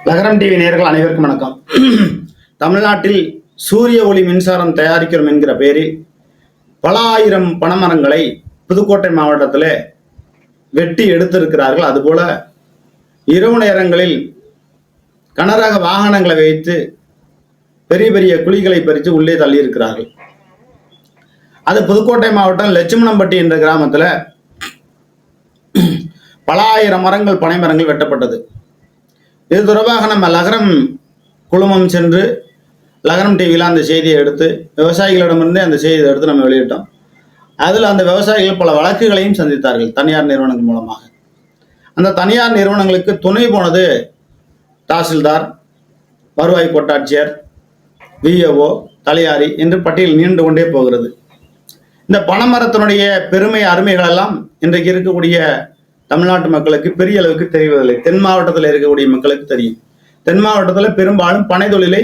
லகரம் டிவி நேயர்கள் அனைவருக்கும் வணக்கம். தமிழ்நாட்டில் சூரிய ஒளி மின்சாரம் தயாரிக்கிறோம் என்கிற பெயரில் பல ஆயிரம் பனைமரங்களை புதுக்கோட்டை மாவட்டத்தில் வெட்டி எடுத்திருக்கிறார்கள். அதுபோல இரவு நேரங்களில் கனரக வாகனங்களை வைத்து பெரிய பெரிய குழிகளை பறித்து உள்ளே தள்ளியிருக்கிறார்கள். அது புதுக்கோட்டை மாவட்டம் லட்சுமணம்பட்டி என்ற கிராமத்தில் பல ஆயிரம் மரங்கள் பனை மரங்கள் வெட்டப்பட்டது. இது தொடர்பாக நம்ம லகரம் குழுமம் சென்று லகரம் டிவியில் அந்த செய்தியை எடுத்து விவசாயிகளிடமிருந்து அந்த செய்தியை எடுத்து நம்ம வெளியிட்டோம். அதில் அந்த விவசாயிகள் பல வழக்குகளையும் சந்தித்தார்கள் தனியார் நிறுவனங்கள் மூலமாக. அந்த தனியார் நிறுவனங்களுக்கு துணை போனது தாசில்தார், வருவாய் கோட்டாட்சியர், விஏஓ, தலையாரி என்று பட்டியல் நீண்டு கொண்டே போகிறது. இந்த பனைமரத்தினுடைய பெருமை அருமைகள் எல்லாம் இன்றைக்கு இருக்கக்கூடிய தமிழ்நாட்டு மக்களுக்கு பெரிய அளவுக்கு தெரிவதில்லை. தென் மாவட்டத்தில் இருக்கக்கூடிய மக்களுக்கு தெரியும். தென் மாவட்டத்தில் பெரும்பாலும் பனை தொழிலை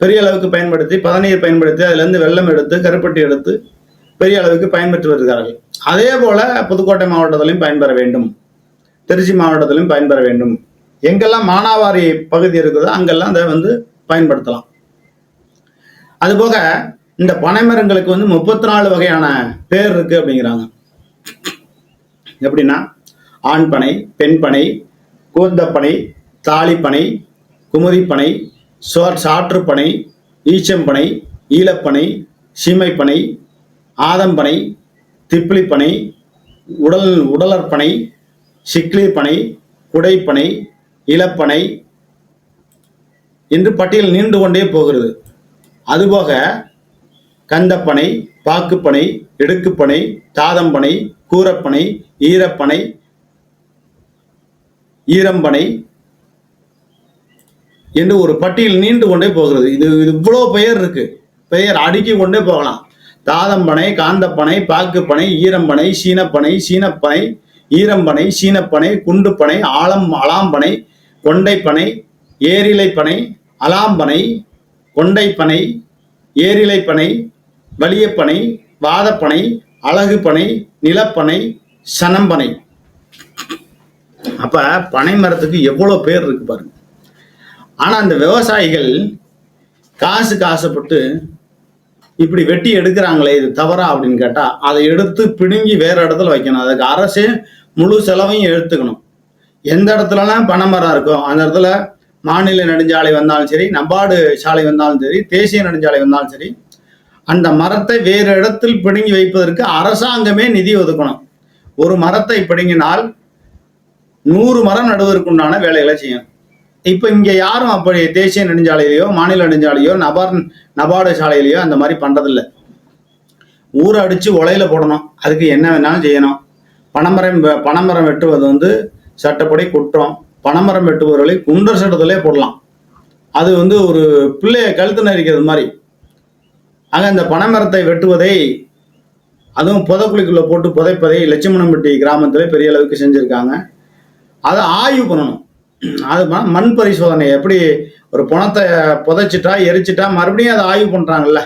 பெரிய அளவுக்கு பயன்படுத்தி, பதநீர் பயன்படுத்தி, அதிலிருந்து வெள்ளம் எடுத்து, கருப்பட்டி எடுத்து பெரிய அளவுக்கு பயன்பெற்று வருகிறார்கள். அதே போல புதுக்கோட்டை மாவட்டத்திலையும் பயன்பெற வேண்டும், திருச்சி மாவட்டத்திலும் பயன்பெற வேண்டும். எங்கெல்லாம் மானாவாரி பகுதி இருக்குதோ அங்கெல்லாம் அதை பயன்படுத்தலாம். அதுபோக இந்த பனைமரங்களுக்கு 34 வகையான பேர் இருக்கு அப்படிங்கிறாங்க. எப்படின்னா ஆண் பனை, பெண் பனை, கூந்தப்பனை, தாலிப்பனை, குமுதிப்பனை, சாற்றுப்பனை, ஈச்சம்பனை, ஈழப்பனை, சீமைப்பனை, ஆதம்பனை, திப்பிலிப்பனை, உடலற்பனை, சிக்லிப்பனை, குடைப்பனை, இளப்பனை என்று பட்டியல் நீண்டு கொண்டே போகிறது. அதுபோக கந்தப்பனை, பாக்குப்பனை, எடுக்குப்பனை, தாதம்பனை, கூரப்பனை, ஈரப்பனை, ஈரம்பனை என்று ஒரு பட்டியல் நீண்டு கொண்டே போகிறது. இது இவ்வளோ பெயர் இருக்கு. பெயர் அடுக்கி கொண்டே போகலாம். தாதம்பனை, காந்தப்பனை, பாக்குப்பனை, ஈரம்பனை, சீனப்பனை, சீனப்பனை, ஈரம்பனை, சீனப்பனை, குண்டுப்பனை, அலாம்பனை, கொண்டைப்பனை, ஏரிலைப்பனை, அலாம்பனை, கொண்டைப்பனை, ஏரிலைப்பனை, வலியப்பனை, வாதப்பனை, அழகுப்பனை, நிலப்பனை, சனம்பனை. அப்ப பனை மரத்துக்கு எவ்வளவு பேர் இருக்கு பாருங்க. ஆனா அந்த விவசாயிகள் காசுக்கு ஆசைப்பட்டு இப்படி வெட்டி எடுக்கிறாங்களே, இது தவறா அப்படின்னு கேட்டா அதை எடுத்து பிடுங்கி வேற இடத்துல வைக்கணும். அதுக்கு அரசே முழு செலவையும் எடுத்துக்கணும். எந்த இடத்துலலாம் பனை மரம் இருக்கோ அந்த இடத்துல மாநில நெடுஞ்சாலை வந்தாலும் சரி, நபார்டு சாலை வந்தாலும் சரி, தேசிய நெடுஞ்சாலை வந்தாலும் சரி, அந்த மரத்தை வேறு இடத்தில் பிடுங்கி வைப்பதற்கு அரசாங்கமே நிதி ஒதுக்கணும். ஒரு மரத்தை பிடுங்கினால் 100 மரம் நடுவதற்குண்டான வேலைகளை செய்யும். இப்ப இங்க யாரும் அப்படி தேசிய நெடுஞ்சாலையிலையோ, மாநில நெடுஞ்சாலையோ, நபார்டு சாலையிலையோ அந்த மாதிரி பண்றதில்லை. ஊரை அடிச்சு உலையில போடணும். அதுக்கு என்ன வேணாலும் செய்யணும். பனைமரம் வெட்டுவது சட்டப்படி குற்றம். பனைமரம் வெட்டுபவர்களை குண்டர் சட்டத்திலே போடலாம். அது ஒரு பிள்ளைய கழுத்து நெரிக்கிறது மாதிரி. ஆக இந்த பனைமரத்தை வெட்டுவதை, அதுவும் புதைக்குழிக்குள்ள போட்டு புதைப்பதை லட்சுமணம்பட்டி கிராமத்தில் பெரிய அளவுக்கு செஞ்சுருக்காங்க. அதை ஆய்வு பண்ணணும். அது மண் பரிசோதனை. எப்படி ஒரு பணத்தை புதைச்சிட்டா, எரிச்சிட்டா மறுபடியும் அதை ஆய்வு பண்ணுறாங்கல்ல.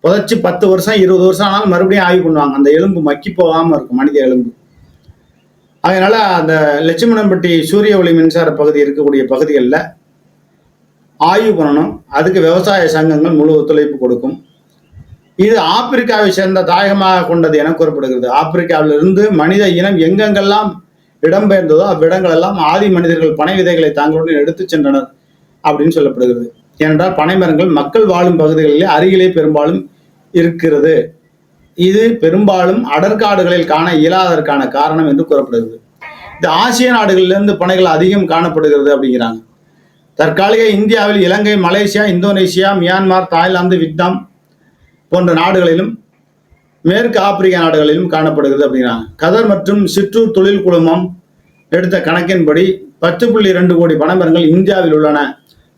புதைச்சி 10 வருஷம் 20 வருஷம் ஆனாலும் மறுபடியும் ஆய்வு பண்ணுவாங்க. அந்த எலும்பு மக்கி போகாமல் இருக்கும், மனித எலும்பு. அதனால அந்த லட்சுமணம்பட்டி சூரிய ஒளி மின்சார பகுதி இருக்கக்கூடிய பகுதிகளில் ஆய்வு பண்ணணும். அதுக்கு விவசாய சங்கங்கள் முழு ஒத்துழைப்பு கொடுக்கும். இது ஆப்பிரிக்காவை சேர்ந்த தாயகமாக கொண்டது என கூறப்படுகிறது. ஆப்பிரிக்காவிலிருந்து மனித இனம் எங்கெங்கெல்லாம் இடம்பெயர்ந்ததோ அவ்விடங்கள் எல்லாம் ஆதி மனிதர்கள் பனை விதைகளை தாங்களுடன் எடுத்து சென்றனர் அப்படின்னு சொல்லப்படுகிறது. ஏனென்றால் பனை மரங்கள் மக்கள் வாழும் பகுதிகளிலே அருகிலே பெரும்பாலும் இருக்கிறது. இது பெரும்பாலும் அடற்காடுகளில் காண இயலாததற்கான காரணம் என்று கூறப்படுகிறது. இந்த ஆசிய நாடுகளிலிருந்து பனைகள் அதிகம் காணப்படுகிறது அப்படிங்கிறாங்க. தற்காலிக இந்தியாவில் Ilankai, Malaysia, Indonesia, Myanmar, Thailand, Vietnam போன்ற நாடுகளிலும் மேற்கு ஆப்பிரிக்கா நாடுகளிலும் காணப்படுகிறது அப்படிங்கிறாங்க. கதர் மற்றும் சிற்றூர் தொழில் குழுமம் எடுத்த கணக்கின்படி 10.2 கோடி பனைமரங்கள் இந்தியாவில் உள்ளன.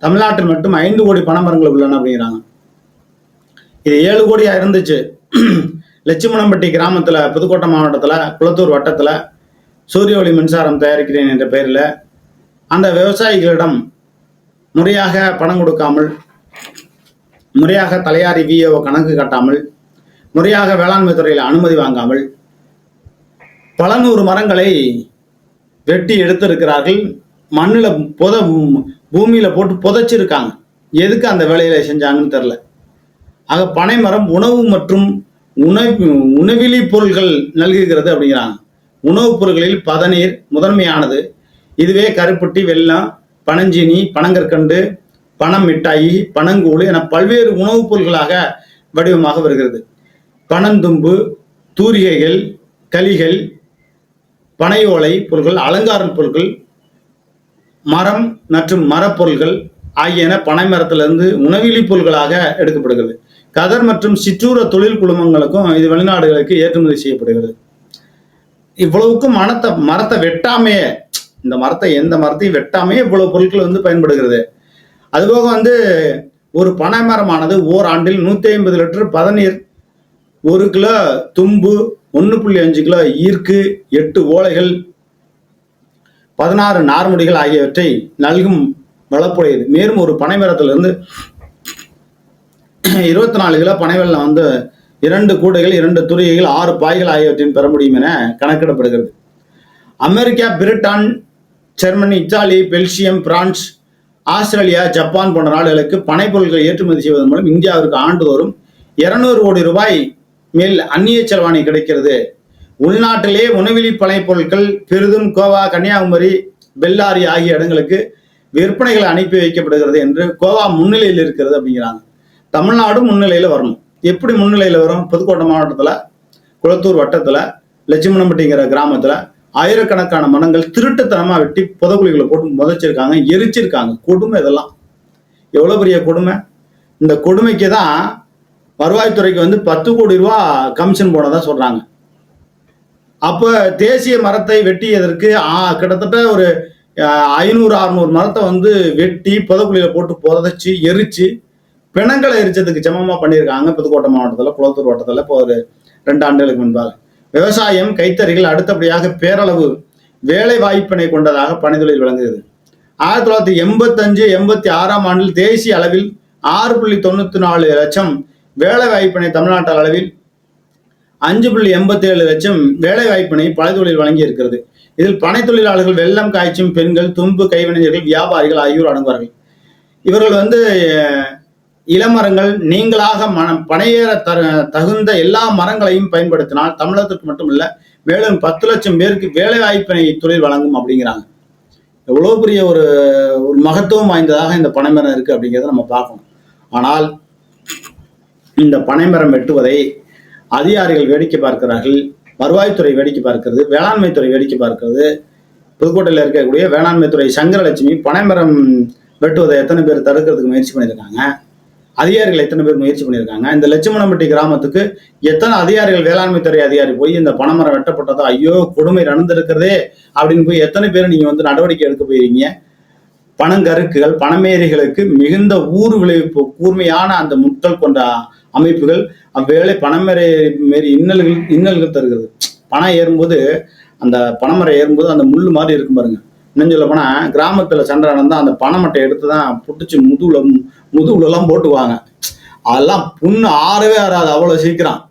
தமிழ்நாட்டில் மட்டும் 5 கோடி பனைமரங்கள் உள்ளன அப்படிங்கிறாங்க. இது 7 கோடியா இருந்துச்சு. லட்சுமணம்பட்டி கிராமத்தில், புதுக்கோட்டை மாவட்டத்தில், குளத்தூர் வட்டத்தில் சூரிய ஒளி மின்சாரம் தயாரிக்கிறேன் என்ற பெயரில் அந்த விவசாயிகளிடம் முறையாக பணம் கொடுக்காமல், முறையாக தலையாரி விஏஓ கணக்கு கட்டாமல், முறையாக வேளாண்மை துறையில் அனுமதி வாங்காமல் பல 100 மரங்களை வெட்டி எடுத்திருக்கிறார்கள். மண்ணுல பூமியில போட்டு புதைச்சிருக்காங்க. எதுக்கு அந்த வேலையில செஞ்சாங்கன்னு தெரியல. ஆக பனைமரம் உணவு மற்றும் உணவிலி பொருள்கள் நல்குகிறது அப்படிங்கிறாங்க. உணவுப் பொருட்களில் பதநீர் முதன்மையானது. இதுவே கருப்பட்டி, வெல்லம், பனஞ்சீனி, பனங்கற்கண்டு, பனம் மிட்டாயி, பனங்கூழ் என பல்வேறு உணவுப் பொருள்களாக வடிவமாக வருகிறது. பனந்தும்பு, தூரிகைகள், களிகள், பனையோலை பொருட்கள், அலங்கார பொருட்கள், மரம் மற்றும் மரப்பொருள்கள் ஆகியன பனைமரத்திலிருந்து உணவிலி பொருள்களாக எடுக்கப்படுகிறது. கதர் மற்றும் சிற்றூர தொழில் குழுமங்களுக்கும் இது வெளிநாடுகளுக்கு ஏற்றுமதி செய்யப்படுகிறது. இவ்வளவுக்கும் மரத்தை வெட்டாமையே, எந்த மரத்தையும் வெட்டாமையே இவ்வளவு பொருட்கள் பயன்படுகிறது. அதுபோக ஒரு பனை மரமானது ஓராண்டில் 150 லிட்டர் பதநீர், 1 கிலோ தும்பு, 1.5 கிலோ ஈர்க்கு, 8 ஓலைகள், 16 நார்முடிகள் ஆகியவற்றை நல்கும் வளப்புடையது. மேலும் ஒரு பனை மரத்திலிருந்து 24 கிலோ பனை வெல்லம் 2 கூடைகள், 2 துரிகைகள், 6 பாய்கள் ஆகியவற்றின் பெற முடியும் என கணக்கிடப்படுகிறது. America, Britain, Germany, Italy, Belgium, France, Australia, Japan போன்ற நாடுகளுக்கு பனை பொருட்களை ஏற்றுமதி செய்வதன் மூலம் இந்தியாவிற்கு ஆண்டுதோறும் 200 கோடி ரூபாய் மேல் அந்நிய செலவாணி கிடைக்கிறது. உள்நாட்டிலே உணவிலி பனை பொருட்கள் பெரிதும் கோவா, கன்னியாகுமரி, பெல்லாரி ஆகிய இடங்களுக்கு விற்பனைகள் அனுப்பி வைக்கப்படுகிறது என்று கோவா முன்னிலையில் இருக்கிறது அப்படிங்கிறாங்க. தமிழ்நாடு முன்னிலையில் வரணும். எப்படி முன்னிலையில் வரும்? புதுக்கோட்டை மாவட்டத்தில் குளத்தூர் வட்டத்தில் லட்சுமணம்பட்டிங்கிற கிராமத்தில் ஆயிரக்கணக்கான மரங்கள் திருட்டுத்தனமாக வெட்டி புதக்குழிகளை போட்டு புதைச்சிருக்காங்க, எரிச்சிருக்காங்க. கொடுமை இதெல்லாம். எவ்வளோ பெரிய கொடுமை! இந்த கொடுமைக்கு தான் வருவாய்த்துறைக்கு 10 கோடி ரூபா கமிஷன் போனதா சொல்றாங்க. அப்போ தேசிய மரத்தை வெட்டியதற்கு கிட்டத்தட்ட ஒரு 500-600 மரத்தை வெட்டி புதக்குழியில போட்டு புதைச்சி எரிச்சு பிணங்களை எரிச்சதுக்கு சமமா பண்ணியிருக்காங்க புதுக்கோட்டை மாவட்டத்தில் குளத்தூர் வட்டத்தில் இப்போ ஒரு 2 ஆண்டுகளுக்கு முன்பாக. விவசாயம், கைத்தறிகள் அடுத்தபடியாக பேரளவு வேலை வாய்ப்பினை கொண்டதாக பனைத்தொழில் விளங்குகிறது. 1985-86 ஆண்டில் தேசிய அளவில் 6.94 லட்சம் வேலை வாய்ப்பினை, தமிழ்நாட்டு அளவில் 5.87 லட்சம் வேலை வாய்ப்பினை பனைத்தொழில் வழங்கி இருக்கிறது. இதில் பனை தொழிலாளர்கள், வெள்ளம் காய்ச்சும் பெண்கள், தும்பு கைவினைஞர்கள், வியாபாரிகள் ஆகியோர் அடங்குவார்கள். இவர்கள் இளமரங்கள் நீங்களாக பனையேற தகுந்த எல்லா மரங்களையும் பயன்படுத்தினால் தமிழகத்திற்கு மட்டுமல்ல மேலும் 10 லட்சம் பேருக்கு வேலை வாய்ப்பினை தொழில் வழங்கும் அப்படிங்கிறாங்க. எவ்வளவு பெரிய ஒரு மகத்துவம் வாய்ந்ததாக இந்த பனைமரம் இருக்கு அப்படிங்கிறத நம்ம பார்க்கணும். ஆனால் இந்த பனைமரம் வெட்டுவதை அதிகாரிகள் வேடிக்கை பார்க்கிறார்கள், வருவாய்த்துறை வேடிக்கை பார்க்கிறது, வேளாண்மை துறை வேடிக்கை பார்க்கிறது. புதுக்கோட்டையில் இருக்கக்கூடிய வேளாண்மை துறை சங்கரலட்சுமி பனைமரம் வெட்டுவதை எத்தனை பேர் தடுக்கிறதுக்கு முயற்சி பண்ணியிருக்காங்க, அதிகாரிகள் எத்தனை பேர் முயற்சி பண்ணியிருக்காங்க, இந்த லட்சுமணம்பட்டி கிராமத்துக்கு எத்தனை அதிகாரிகள், வேளாண்மை துறை அதிகாரி போய் இந்த பனைமரம் வெட்டப்பட்டதோ ஐயோ கொடுமை நடந்திருக்கிறதே அப்படின்னு போய் எத்தனை பேர் நீங்க நடவடிக்கை எடுக்க போயிருக்கீங்க? பனங்கருக்குகள், பனமேரிகளுக்கு மிகுந்த ஊர் விளைவிப்பு கூர்மையான அந்த முட்கள் கொண்ட அமைப்புகள் அவ்வேளை பனைமேரி இன்னல்கள் தருகிறது. பனை ஏறும்போது, அந்த பனைமரம் ஏறும்போது அந்த முள்ளு மாதிரி இருக்கும் பாருங்க. இன்னும் சொல்ல போனா கிராமத்துல சண்டை நடந்தா அந்த பனைமட்டை எடுத்துதான் புட்டுச்சு முதுகுலாம் போட்டுவாங்க. அதெல்லாம் புண்ணு ஆறவே ஆறாது அவ்வளவு சீக்கிரம்.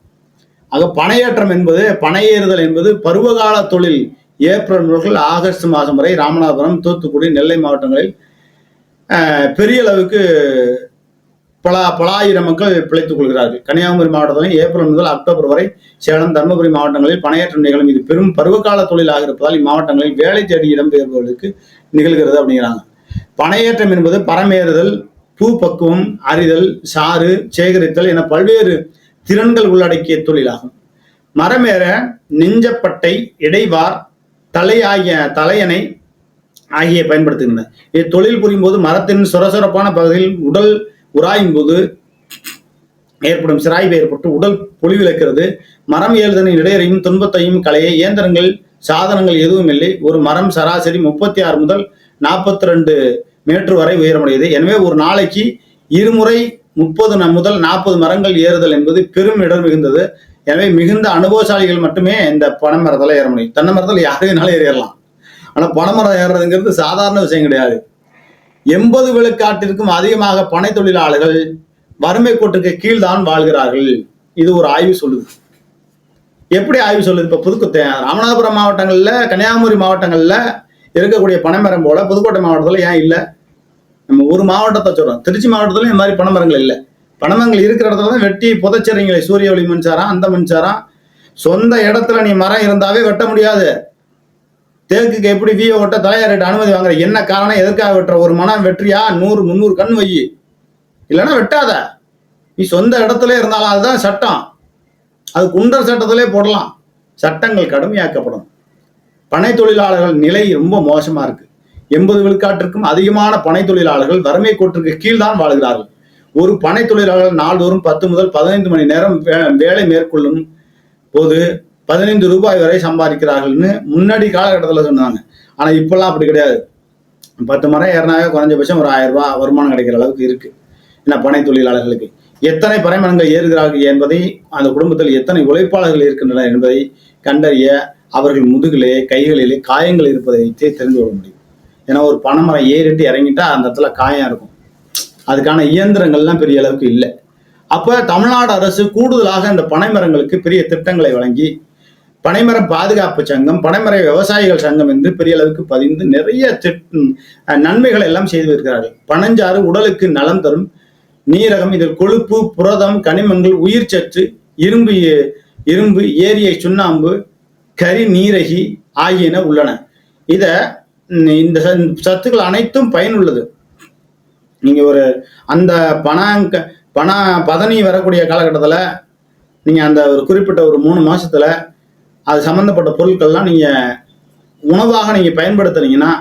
ஆக பனையேற்றம் என்பது, பனையேறுதல் என்பது பருவகால தொழில். ஏப்ரல் முதல் ஆகஸ்ட் மாதம் வரை ராமநாதபுரம், தூத்துக்குடி, நெல்லை மாவட்டங்களில் பெரிய அளவுக்கு பல ஆயிரம் மக்கள் பிழைத்துக் கொள்கிறார்கள். கன்னியாகுமரி மாவட்டத்தில் ஏப்ரல் முதல் அக்டோபர் வரை சேலம், தருமபுரி மாவட்டங்களில் பனையேற்றம் நிகழும். இது பெரும் பருவகால தொழிலாக இருப்பதால் இம்மாவட்டங்களில் வேலை தேடி இடம்பெயர்பவர்களுக்கு நிகழ்கிறது அப்படிங்கிறாங்க. பனையேற்றம் என்பது பரமேறுதல், பூ பக்குவம், அறிதல், சாறு சேகரித்தல் என பல்வேறு திறன்கள் உள்ளடக்கிய தொழிலாகும். மரமேற நெஞ்சப்பட்டை, இடைவார், தலையணை ஆகிய பயன்படுத்துகின்றன. இது தொழில் புரியும் போது மரத்தின் சொரசொரப்பான பகுதியில் உடல் உராயும் போது ஏற்படும் சிராய்வு ஏற்பட்டு உடல் பொலிவிழக்கிறது. மரம் ஏறுதலின் இடையறையும் துன்பத்தையும் களைய இயந்திரங்கள், சாதனங்கள் எதுவும் இல்லை. ஒரு மரம் சராசரி 36 முதல் 42 மீட்டர் வரை உயரமுடையது. எனவே ஒரு நாளைக்கு 2 முறை 30 முதல் 40 மரங்கள் ஏறுதல் என்பது பெரும் இடர் மிகுந்தது. எனவே மிகுந்த அனுபவசாலிகள் மட்டுமே இந்த பனை மரத்தில் ஏற முடியும். தென்னை மரத்தில் யாரு வேணாலும் ஏறிடலாம். ஆனா பனைமரம் ஏறுறதுங்கிறது சாதாரண விஷயம் கிடையாது. 80 விழுக்காட்டிற்கும் அதிகமாக பனை தொழிலாளர்கள் வறுமை கோட்டுக்கு கீழ்தான் வாழ்கிறார்கள். இது ஒரு ஆய்வு சொல்லுது. எப்படி ஆய்வு சொல்லுது? இப்ப ராமநாதபுரம் மாவட்டங்கள்ல, கன்னியாகுமரி மாவட்டங்கள்ல இருக்கக்கூடிய பனைமரம் போல புதுக்கோட்டை மாவட்டத்தில் ஏன் இல்லை? நம்ம ஒரு மாவட்டத்தை சொல்றோம், திருச்சி மாவட்டத்துல இந்த மாதிரி பனைமரங்கள் இல்லை. பனைமரங்கள் இருக்கிற இடத்துல தான் வெட்டி புதைச்சரிங்களே. சூரிய ஒளி மின்சாரம், அந்த மின்சாரம். சொந்த இடத்துல நீ மரம் இருந்தாவே வெட்ட முடியாது. தேக்குக்கு எப்படி விஓ ஓட்ட தலையாரிட்ட அனுமதி வாங்குற? என்ன காரணம்? எதற்காக வெட்டுற? ஒரு மனம் வெற்றியா? 100-300 கண் வை, இல்லைன்னா வெட்டாத. நீ சொந்த இடத்துல இருந்தாலும் அதுதான் சட்டம். அது குண்டர் சட்டத்திலே போடலாம். சட்டங்கள் கடுமையாக்கப்படும். பனை தொழிலாளர்கள் நிலை ரொம்ப மோசமா இருக்கு. 80 விழுக்காட்டிற்கும் அதிகமான பனை தொழிலாளர்கள் வறுமை கோட்டிற்கு கீழ்தான் வாழ்கிறார்கள். ஒரு பனை தொழிலாளர்கள் நாள்தோறும் 10 முதல் 15 மணி நேரம் வேலை மேற்கொள்ளும் போது 15 ரூபாய் வரை சம்பாதிக்கிறார்கள்னு முன்னாடி காலகட்டத்தில் சொன்னாங்க. ஆனா இப்பெல்லாம் அப்படி கிடையாது. 10 மரம் ஏறினாவே குறைஞ்சபட்சம் ஒரு 1000 ரூபாய் வருமானம் கிடைக்கிற அளவுக்கு இருக்கு. ஏன்னா பனை தொழிலாளர்களுக்கு எத்தனை பனைமரங்கள் ஏறுகிறார்கள் என்பதை, அந்த குடும்பத்தில் எத்தனை உழைப்பாளர்கள் இருக்கின்றனர் என்பதை கண்டறிய அவர்கள் முதுகிலே கைகளிலே காயங்கள் இருப்பதை வைத்தே தெரிந்து கொள்ள முடியும். ஏன்னா ஒரு பனைமரம் ஏறிட்டு இறங்கிட்டா அந்த இடத்துல காயம் இருக்கும். அதுக்கான இயந்திரங்கள்லாம் பெரிய அளவுக்கு இல்லை. அப்ப தமிழ்நாடு அரசு கூடுதலாக இந்த பனைமரங்களுக்கு பெரிய திட்டங்களை வழங்கி பனைமரம் பாதுகாப்பு சங்கம், பனைமர விவசாயிகள் சங்கம் என்று பெரிய அளவுக்கு பதிந்து நிறைய நன்மைகள் எல்லாம் செய்து வருகிறார்கள். பனஞ்சாறு உடலுக்கு நலம் தரும் நீரகம். இதில் கொழுப்பு, புரதம், கனிமங்கள், உயிர் சத்து, இரும்பு, ஏரிய சுண்ணாம்பு, கரி, நீரகி ஆகியன உள்ளன. இந்த சத்துக்கள் அனைத்தும் பயனுள்ளது. நீங்க அந்த பதனி வரக்கூடிய காலகட்டத்தில் நீங்க அந்த ஒரு குறிப்பிட்ட ஒரு 3 மாசத்துல அது சம்பந்தப்பட்ட பொருட்கள்லாம் நீங்க உணவாக நீங்க பயன்படுத்துறீங்கன்னா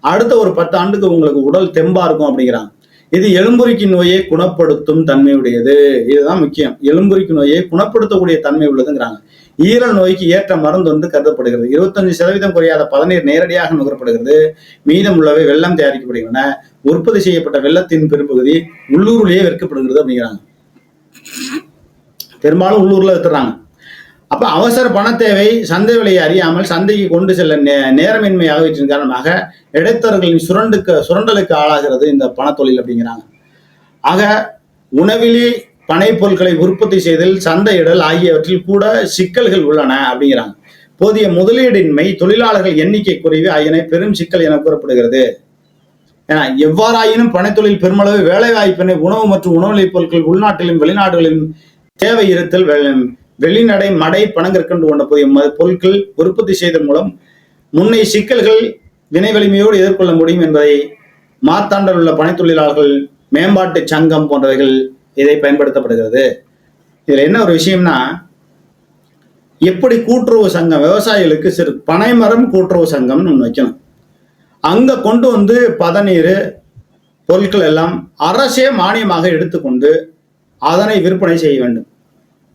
அடுத்த ஒரு 10 ஆண்டுக்கு உங்களுக்கு உடல் தெம்பா இருக்கும் அப்படிங்கிறாங்க. இது எலும்புரிக்கு நோயை குணப்படுத்தும் தன்மையுடையது. இதுதான் முக்கியம். எலும்புரிக்கு நோயை குணப்படுத்தக்கூடிய தன்மை உள்ளதுங்கிறாங்க. ஈரல் நோய்க்கு ஏற்ற மருந்து வந்து கருதப்படுகிறது. 25% குறையாத பதநீர் நேரடியாக நுகரப்படுகிறது. மீதம் உள்ளவை வெள்ளம் தயாரிக்கப்படுகின்றன. உற்பத்தி செய்யப்பட்ட வெள்ளத்தின் பெரும்பகுதி உள்ளூரிலேயே விற்கப்படுகிறது அப்படிங்கிறாங்க. பெரும்பாலும் உள்ளூர்ல வித்துறாங்க. அப்ப அவசர பண தேவை, சந்தை விலையை அறியாமல் சந்தைக்கு கொண்டு செல்ல நேரமின்மை ஆகியவற்றின் காரணமாக இடைத்தரர்களின் சுரண்டலுக்கு ஆளாகிறது இந்த பணத்தொழில் அப்படிங்கிறாங்க. ஆக உணவிலே பனை பொருட்களை உற்பத்தி செய்தல், சந்தையிடல் ஆகியவற்றில் கூட சிக்கல்கள் உள்ளன அப்படிங்கிறாங்க. போதிய முதலீடின்மை, தொழிலாளர்கள் எண்ணிக்கை குறைவு ஆகியன பெரும் சிக்கல் என கூறப்படுகிறது. ஏன்னா எவ்வாறாயினும் பனைத்தொழில் பெருமளவு வேலை வாய்ப்பினை, உணவு மற்றும் உணவுப் பொருட்கள் உள்நாட்டிலும் வெளிநாடுகளிலும் தேவை இருத்தல், வெளிநடை மடை பணங்கற்கண்டு கொண்ட புதிய பொருட்கள் உற்பத்தி செய்தல் மூலம் முன்னை சிக்கல்கள் வினை வலிமையோடு எதிர்கொள்ள முடியும் என்பதை மார்த்தாண்டல் உள்ள பனைத்தொழிலாளர்கள் மேம்பாட்டு சங்கம் போன்றவைகள் இதை பயன்படுத்தப்படுகிறது. இதுல என்ன ஒரு விஷயம்னா, எப்படி கூட்டுறவு சங்கம் விவசாயிகளுக்கு பனைமரம் கூட்டுறவு சங்கம்னு ஒன்று வைக்கணும். அங்க கொண்டு வந்து பதநீர் பொருட்கள் எல்லாம் அரசே மானியமாக எடுத்துக்கொண்டு அதனை விற்பனை செய்ய வேண்டும்.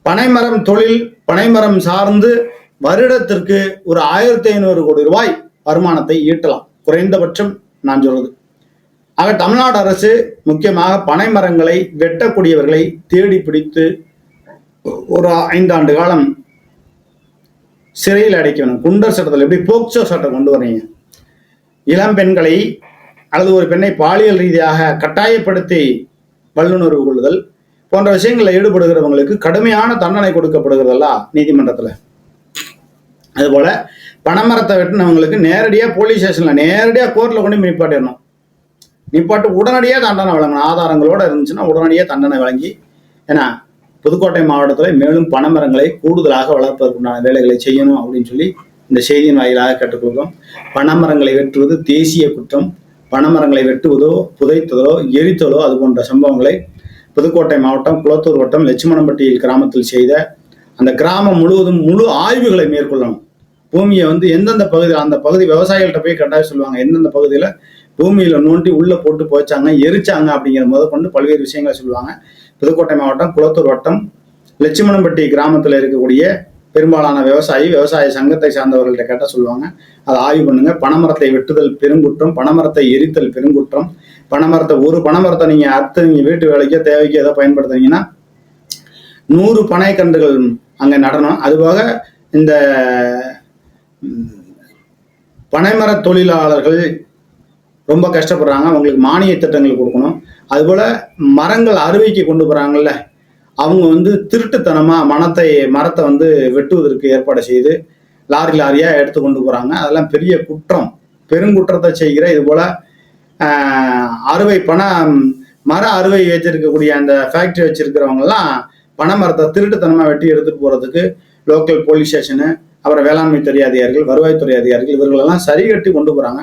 பனைமரம் தொழில், பனைமரம் சார்ந்து வருடத்திற்கு ஒரு 1500 கோடி ரூபாய் வருமானத்தை ஈட்டலாம், குறைந்தபட்சம் நான் சொல்றது. ஆக தமிழ்நாடு அரசு முக்கியமாக பனைமரங்களை வெட்டக்கூடியவர்களை தேடி பிடித்து ஒரு 5 ஆண்டு காலம் சிறையில் அடைக்கணும். குண்டர் சட்டத்தில் எப்படி போக்சோ சட்டம் கொண்டு வரீங்க? இளம் பெண்களை அல்லது ஒரு பெண்ணை பாலியல் ரீதியாக கட்டாயப்படுத்தி வல்லுணர்வு கொள்ளுதல் போன்ற விஷயங்களில் ஈடுபடுகிறவங்களுக்கு கடுமையான தண்டனை கொடுக்கப்படுகிறதல்ல நீதிமன்றத்தில். அதுபோல பனைமரத்தை வெட்டினவங்களுக்கு நேரடியாக போலீஸ் ஸ்டேஷனில் நேரடியாக கோர்ட்டில் கொண்டு நிப்பாட்டிடணும். நிப்பாட்டு உடனடியாக தண்டனை வழங்கணும். ஆதாரங்களோடு இருந்துச்சுன்னா உடனடியாக தண்டனை வழங்கி, ஏன்னா புதுக்கோட்டை மாவட்டத்தில் மேலும் பனைமரங்களை கூடுதலாக வளர்ப்பதற்குண்டான வேலைகளை செய்யணும் அப்படின்னு சொல்லி இந்த செய்தியின் வாயிலாக கேட்டுக்கொள்கிறோம். பனைமரங்களை வெட்டுவது தேசிய குற்றம். பனைமரங்களை வெட்டுவதோ, புதைத்ததோ, எரித்ததோ அது போன்ற சம்பவங்களை புதுக்கோட்டை மாவட்டம் குளத்தூர் வட்டம் லட்சுமணம்பட்டியில் கிராமத்தில் செய்த அந்த கிராமம் முழுவதும் முழு ஆய்வுகளை மேற்கொள்ளணும். பூமியை எந்தெந்த பகுதி, அந்த பகுதி விவசாயிகள்கிட்ட போய் கட்டாயம் சொல்லுவாங்க, எந்தெந்த பகுதியில் பூமியில நோண்டி உள்ள போட்டு போச்சாங்க, எரிச்சாங்க அப்படிங்கிற கொண்டு பல்வேறு விஷயங்களை சொல்லுவாங்க. புதுக்கோட்டை மாவட்டம் குளத்தூர் வட்டம் லட்சுமணம்பட்டி கிராமத்தில் இருக்கக்கூடிய பெரும்பாலான விவசாய சங்கத்தை சார்ந்தவர்கள்ட்ட கேட்டால் சொல்லுவாங்க. அதை ஆய்வு பண்ணுங்க. பனைமரத்தை வெட்டுதல் பெருங்குற்றம், பனைமரத்தை எரித்தல் பெருங்குற்றம். ஒரு பனைமரத்தை நீங்க அறுத்து நீங்க வீட்டு வேலைக்கோ தேவைக்கோ ஏதோ பயன்படுத்துறீங்கன்னா 100 பனை கன்றுகள் அங்க நடணும். அதுபோக இந்த பனைமர தொழிலாளர்கள் ரொம்ப கஷ்டப்படுறாங்க, அவங்களுக்கு மானிய திட்டங்கள் கொடுக்கணும். அதுபோல மரங்கள் அறுவைக்கு கொண்டு போறாங்கல்ல, அவங்க திருட்டுத்தனமா மரத்தை வெட்டுவதற்கு ஏற்பாடு செய்து லாரியா எடுத்து கொண்டு போறாங்க. அதெல்லாம் பெரிய குற்றம். பெருங்குற்றத்தை செய்கிற இது போல அறுவை மர அறுவை வச்சிருக்கக்கூடிய அந்த ஃபேக்டரி வச்சிருக்கிறவங்கலாம் பனை மரத்தை திருட்டுத்தனமா வெட்டி எடுத்துட்டு போறதுக்கு லோக்கல் போலீஸ் ஸ்டேஷனு, அப்புறம் வேளாண்மை துறை அதிகாரிகள், வருவாய்த்துறை அதிகாரிகள் இவர்களெல்லாம் சரி கட்டி கொண்டு போறாங்க.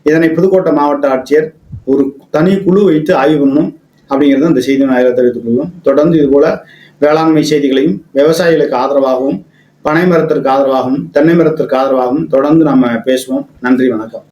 இதனை புதுக்கோட்டை மாவட்ட ஆட்சியர் ஒரு தனி குழு வைத்து ஆய்வு பண்ணணும் அப்படிங்கிறது அந்த செய்தி நாயகத்தை தெரிவித்துக் கொள்வோம். தொடர்ந்து இது போல வேளாண்மை செய்திகளையும் விவசாயிகளுக்கு ஆதரவாகவும், பனை மரத்திற்கு ஆதரவாகவும், தென்னை மரத்திற்கு ஆதரவாகவும் தொடர்ந்து நம்ம பேசுவோம். நன்றி, வணக்கம்.